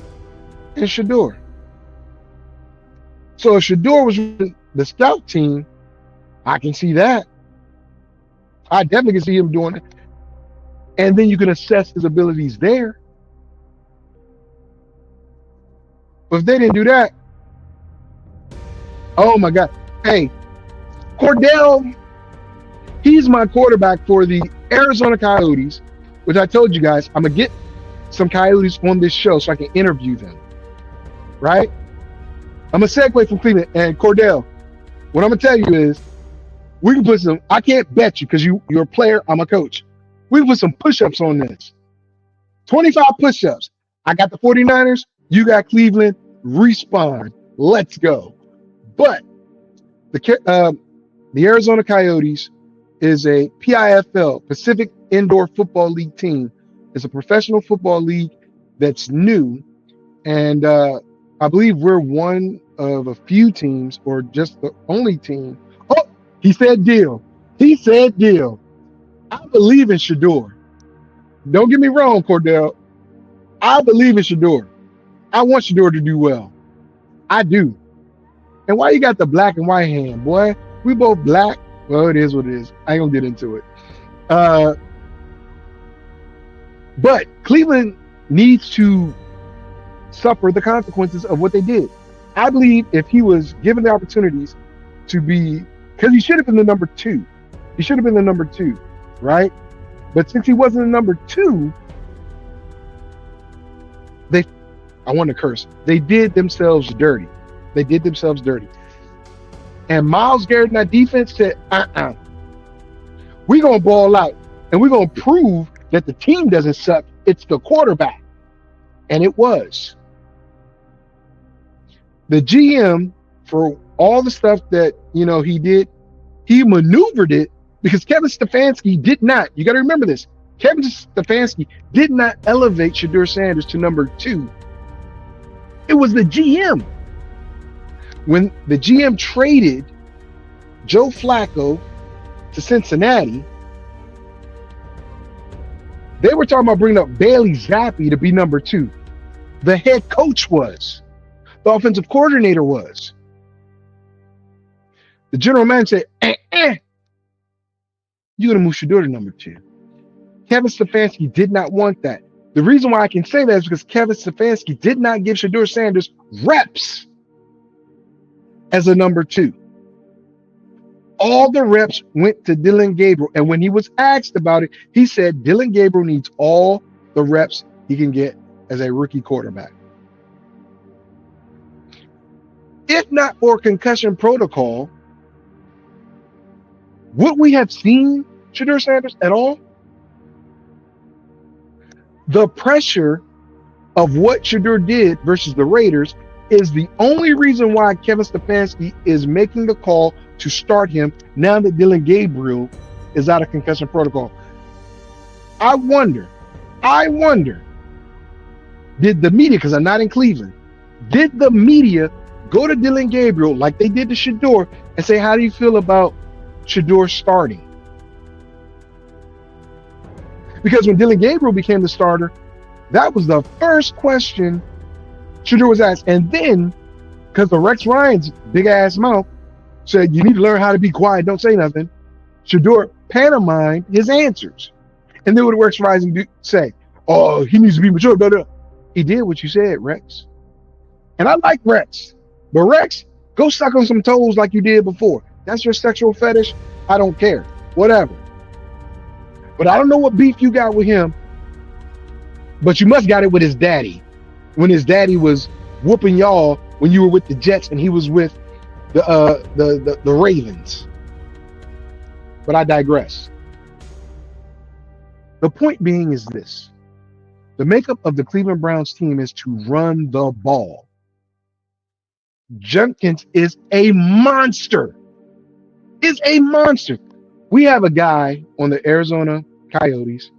and Shedeur. So if Shedeur was the scout team, I can see that. I definitely can see him doing it. And then you can assess his abilities there. But if they didn't do that, oh my God. Hey, Cordell, he's my quarterback for the Arizona Coyotes, which I told you guys, I'm going to get some Coyotes on this show so I can interview them. Right? I'm going to segue from Cleveland. And Cordell, what I'm going to tell you is, we can put some, I can't bet you because you're a player, I'm a coach. We can put some push-ups on this. 25 push-ups. I got the 49ers, you got Cleveland, respawn. Let's go. But the Arizona Coyotes is a PIFL, Pacific Indoor Football League team. It's a professional football league that's new. And I believe we're one of a few teams or just the only team. Oh, he said deal. He said deal. I believe in Shedeur. Don't get me wrong, Cordell. I believe in Shedeur. I want Shedeur to do well. I do. And why you got the black and white hand, boy? We both black. Well, it is what it is. I ain't gonna get into it. But Cleveland needs to suffer the consequences of what they did. I believe if he was given the opportunities to be, because he should have been the number 2. He should have been the number 2, right? But since he wasn't the number 2, I want to curse. They did themselves dirty. They did themselves dirty. And Myles Garrett and that defense said, we're going to ball out. And we're going to prove that the team doesn't suck. It's the quarterback. And it was. The GM for all the stuff that he did, he maneuvered it because Kevin Stefanski did not. You got to remember this. Kevin Stefanski did not elevate Shedeur Sanders to number 2. It was the GM. When the GM traded Joe Flacco to Cincinnati, they were talking about bringing up Bailey Zappi to be number 2. The head coach was. The offensive coordinator was. The general manager said, you're going to move Shedeur to number 2. Kevin Stefanski did not want that. The reason why I can say that is because Kevin Stefanski did not give Shedeur Sanders reps as a number 2. All the reps went to Dillon Gabriel. And when he was asked about it, he said Dillon Gabriel needs all the reps he can get as a rookie quarterback. If not for concussion protocol, would we have seen Shedeur Sanders at all? The pressure of what Shedeur did versus the Raiders is the only reason why Kevin Stefanski is making the call to start him now that Dillon Gabriel is out of concussion protocol. I wonder, did the media, because I'm not in Cleveland, did the media go to Dillon Gabriel like they did to Shedeur and say, how do you feel about Shedeur starting? Because when Dillon Gabriel became the starter, that was the first question Shedeur was asked. And then, because of Rex Ryan's big ass mouth said, you need to learn how to be quiet, don't say nothing, Shedeur pantomimed his answers. And then what did Rex Ryan say? Oh, he needs to be mature. Blah, blah. He did what you said, Rex. And I like Rex. But Rex, go suck on some toes like you did before. That's your sexual fetish. I don't care. Whatever. But I don't know what beef you got with him. But you must got it with his daddy. When his daddy was whooping y'all when you were with the Jets and he was with the Ravens. But I digress. The point being is this. The makeup of the Cleveland Browns team is to run the ball. Jenkins is a monster. Is a monster. We have a guy on the Arizona Coyotes.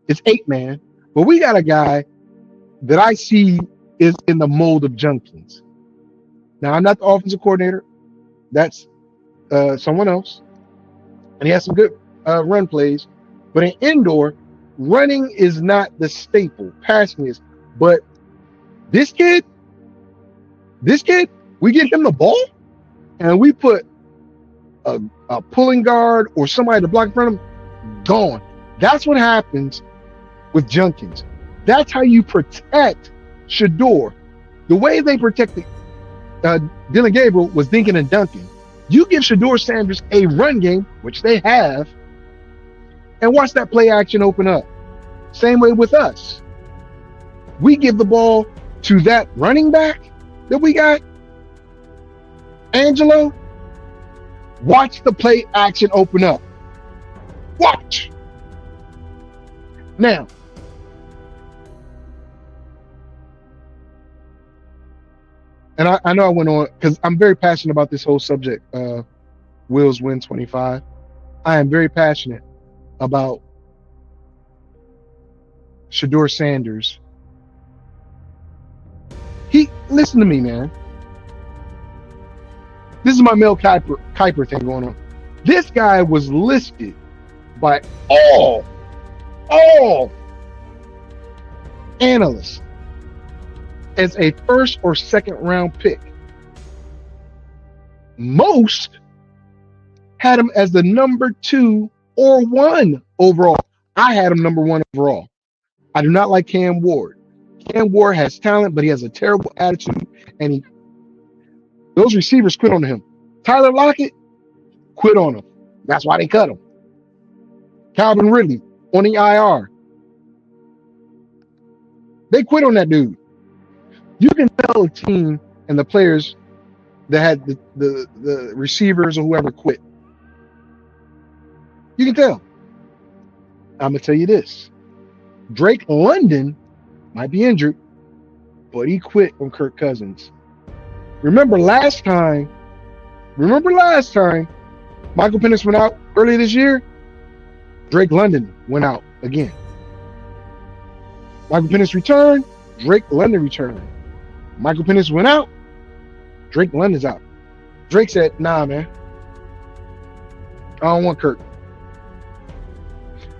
It's 8-man, but we got a guy that I see is in the mold of Jenkins. Now, I'm not the offensive coordinator. That's someone else. And he has some good run plays. But in indoor, running is not the staple. Passing is. But this kid, we get him the ball and we put a pulling guard or somebody to block in front of him, gone. That's what happens with Jenkins. That's how you protect Shedeur. The way they protected Dillon Gabriel was dinking and dunking. You give Shedeur Sanders a run game, which they have, and watch that play action open up. Same way with us. We give the ball to that running back that we got, Angelo. Watch the play action open up. Watch. Now, and I know I went on because I'm very passionate about this whole subject. Wills win 25. I am very passionate about Shedeur Sanders. Listen to me, man. This is my Mel Kiper thing going on. This guy was listed by all analysts as a first or second round pick. Most had him as the number 2 or 1 overall. I had him number 1 overall. I do not like Cam Ward. Cam Ward has talent, but he has a terrible attitude, and those receivers quit on him. Tyler Lockett quit on him. That's why they cut him. Calvin Ridley on the IR. They quit on that dude. You can tell a team and the players that had the receivers or whoever quit. You can tell. I'm going to tell you this. Drake London might be injured, but he quit on Kirk Cousins. Remember last time Remember last time Michael Penix went out earlier this year? Drake London went out again. Michael Penix returned. Drake London returned. Michael Penix went out. Drake London's out. Drake said, nah, man. I don't want Kirk.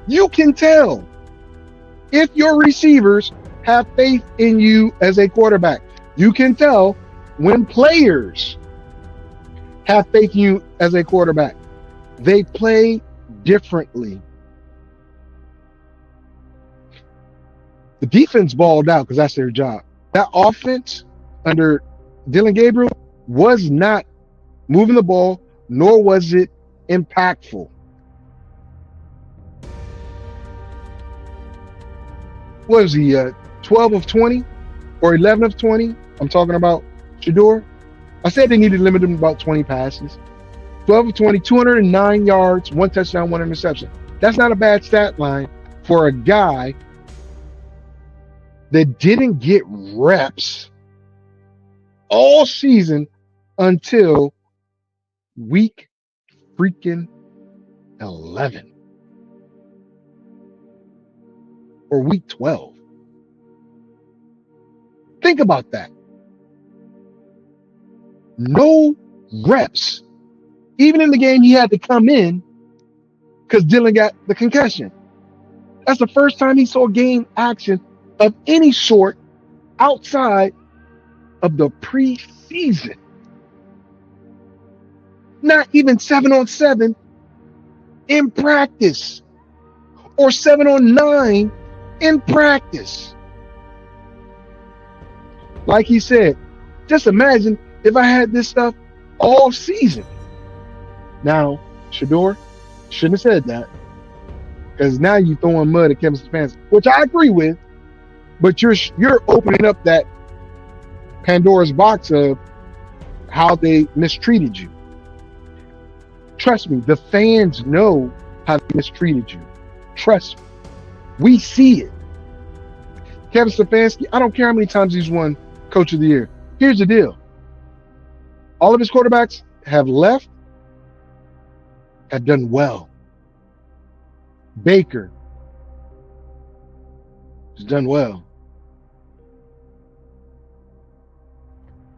You can tell if your receivers have faith in you as a quarterback. You can tell when players have faith in you as a quarterback. They play differently. The defense balled out because that's their job. That offense under Dylan Gabriel was not moving the ball, nor was it impactful. What was he, 12 of 20 or 11 of 20? I'm talking about Shador. I said they needed to limit him about 20 passes. 12 of 20, 209 yards, 1 touchdown, 1 interception. That's not a bad stat line for a guy that didn't get reps all season until week freaking 11 or week 12. Think about that. No reps. Even in the game, he had to come in because Dylan got the concussion. That's the first time he saw game action of any sort outside of the preseason. Not even 7-on-7 in practice or 7-on-9 in practice. Like he said, just imagine if I had this stuff all season. Now, Shador shouldn't have said that because now you're throwing mud at Kevin Stefanski, which I agree with. But you're opening up that Pandora's box of how they mistreated you. Trust me, the fans know how they mistreated you. Trust me. We see it. Kevin Stefanski, I don't care how many times he's won Coach of the Year. Here's the deal. All of his quarterbacks have left, have done well. Baker has done well.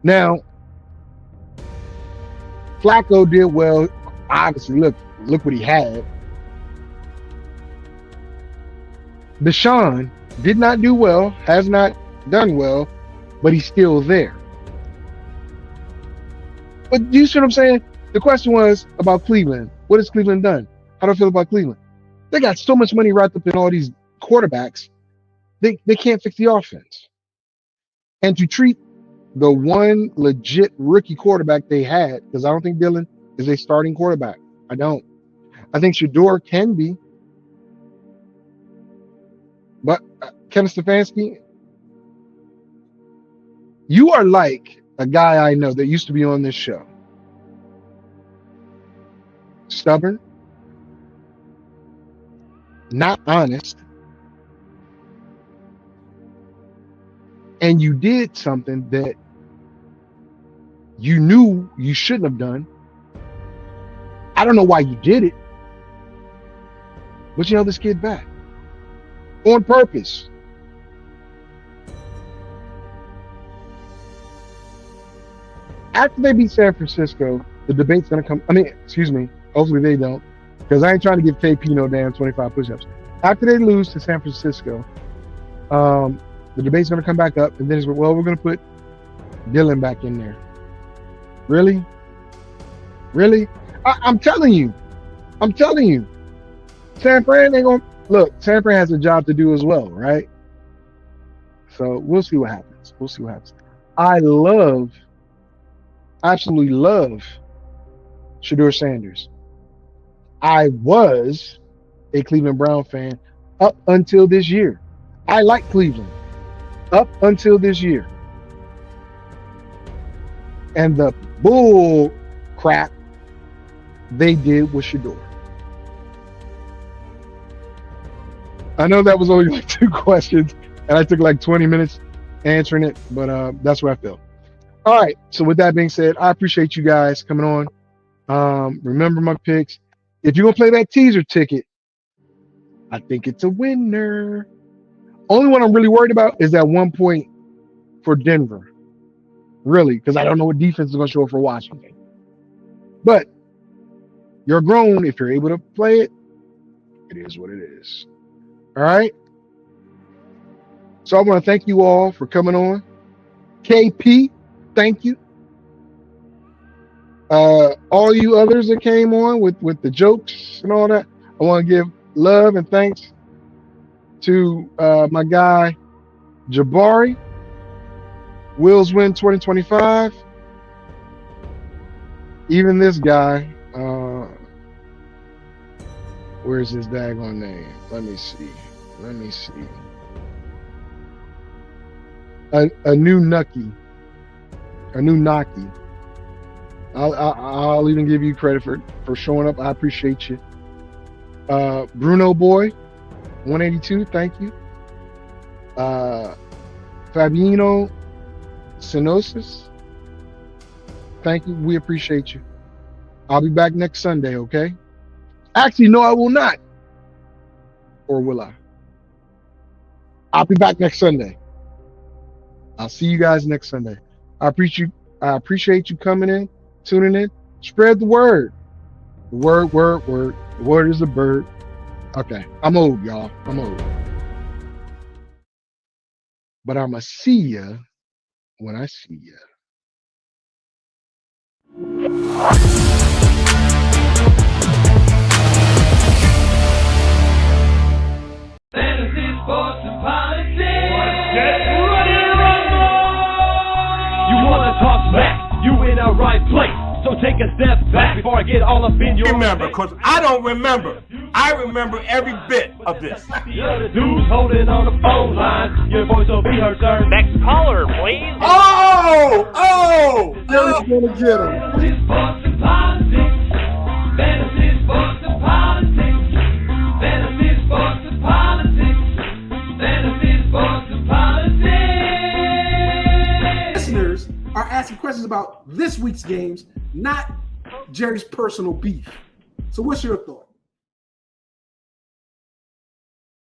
Now, Flacco did well. Obviously, look what he had. Deshaun did not do well, has not done well, but he's still there. But you see what I'm saying? The question was about Cleveland. What has Cleveland done? How do I feel about Cleveland? They got so much money wrapped up in all these quarterbacks, they can't fix the offense. And to treat the one legit rookie quarterback they had, because I don't think Dylan is a starting quarterback. I don't. I think Shador can be. But Kevin Stefanski, you are like a guy I know that used to be on this show. Stubborn, not honest, and you did something that you knew you shouldn't have done. I don't know why you did it, but you held this kid back on purpose. After they beat San Francisco, the debate's going to come. Hopefully they don't, because I ain't trying to give KP no damn 25 push-ups. After they lose to San Francisco, the debate's going to come back up, and then it's, well, we're going to put Dylan back in there. Really? Really? I'm telling you. San Fran ain't going to, look, San Fran has a job to do as well, right? So we'll see what happens. I absolutely love Shador Sanders. I was a Cleveland Brown fan up until this year. I like Cleveland up until this year. And the bull crap they did with Shador. I know that was only like 2 questions, and I took like 20 minutes answering it, but that's where I feel. All right, so with that being said, I appreciate you guys coming on. Remember my picks. If you're gonna play that teaser ticket, I think it's a winner. Only one I'm really worried about is that 1 point for Denver. Really, because I don't know what defense is gonna show up for Washington. But you're grown. If you're able to play it, it is what it is. All right. So I want to thank you all for coming on. KP, thank you. All you others that came on with the jokes and all that, I want to give love and thanks to my guy Jabari. Wills win 2025. Even this guy, where's his daggone name? Let me see. A new Nucky. I'll even give you credit for showing up. I appreciate you. Bruno Boy, 182. Thank you. Fabino Sinosis. Thank you. We appreciate you. I'll be back next Sunday, okay? Actually, no, I will not. Or will I? I'll be back next Sunday. I'll see you guys next Sunday. I appreciate you coming in, tuning in. Spread the word. The word. The word is a bird. Okay. I'm old, y'all. I'm old. But I'ma see ya when I see ya. Fantasy, sports, and politics. Get ready to rumble! You wanna talk smack? You in the right place. So take a step back before I get all up in your Remember, face. because I don't remember. I remember every bit of this. You're the dudes holding on the phone line. Your voice will be heard, sir. Next caller, please. Oh! Jerry's gonna get him. Fantasy, sports, and politics. Fantasy, sports, and politics. Fantasy, sports, and politics. Fantasy, sports, and politics. Listeners are asking questions about this week's games, not Jerry's personal beef. So what's your thought?